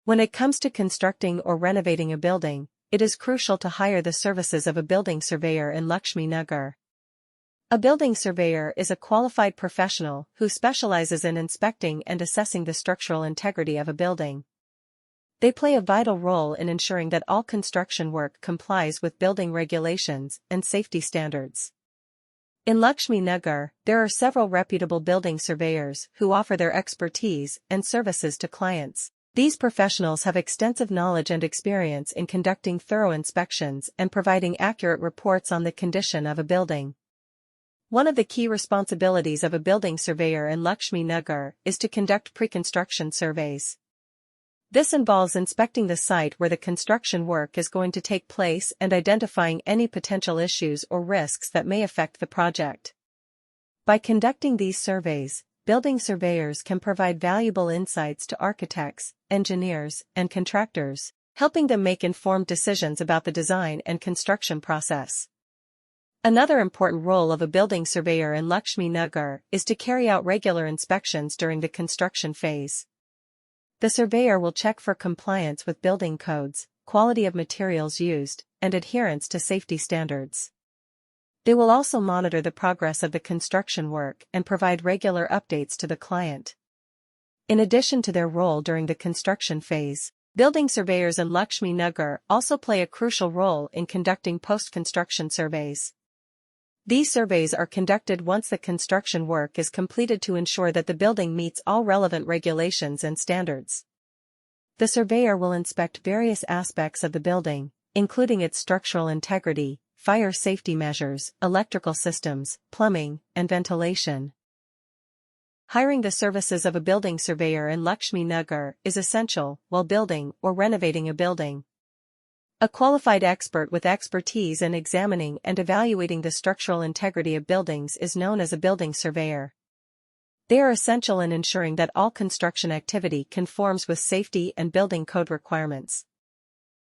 When it comes to constructing or renovating a building, it is crucial to hire the services of a building surveyor in Laxmi Nagar. A building surveyor is a qualified professional who specializes in inspecting and assessing the structural integrity of a building. They play a vital role in ensuring that all construction work complies with building regulations and safety standards. In Laxmi Nagar, there are several reputable building surveyors who offer their expertise and services to clients. These professionals have extensive knowledge and experience in conducting thorough inspections and providing accurate reports on the condition of a building. One of the key responsibilities of a building surveyor in Laxmi Nagar is to conduct pre-construction surveys. This involves inspecting the site where the construction work is going to take place and identifying any potential issues or risks that may affect the project. By conducting these surveys, building surveyors can provide valuable insights to architects, engineers, and contractors, helping them make informed decisions about the design and construction process. Another important role of a building surveyor in Laxmi Nagar is to carry out regular inspections during the construction phase. The surveyor will check for compliance with building codes, quality of materials used, and adherence to safety standards. They will also monitor the progress of the construction work and provide regular updates to the client. In addition to their role during the construction phase, building surveyors in Laxmi Nagar also play a crucial role in conducting post-construction surveys. These surveys are conducted once the construction work is completed to ensure that the building meets all relevant regulations and standards. The surveyor will inspect various aspects of the building, including its structural integrity, fire safety measures, electrical systems, plumbing, and ventilation. Hiring the services of a building surveyor in Laxmi Nagar is essential while building or renovating a building. A qualified expert with expertise in examining and evaluating the structural integrity of buildings is known as a building surveyor. They are essential in ensuring that all construction activity conforms with safety and building code requirements.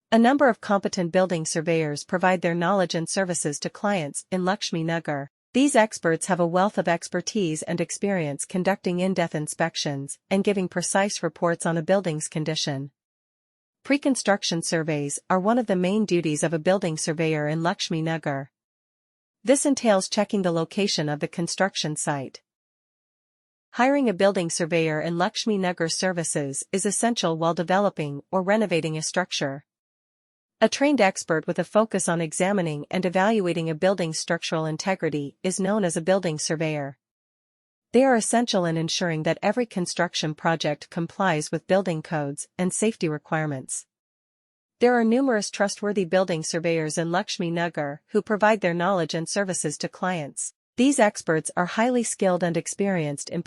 A number of competent building surveyors provide their knowledge and services to clients in Laxmi Nagar. These experts have a wealth of expertise and experience conducting in-depth inspections and giving precise reports on a building's condition. Pre-construction surveys are one of the main duties of a building surveyor in Laxmi Nagar. This entails checking the location of the construction site. Hiring a building surveyor in Laxmi Nagar services is essential while developing or renovating a structure. A trained expert with a focus on examining and evaluating a building's structural integrity is known as a building surveyor. They are essential in ensuring that every construction project complies with building codes and safety requirements. There are numerous trustworthy building surveyors in Laxmi Nagar who provide their knowledge and services to clients. These experts are highly skilled and experienced in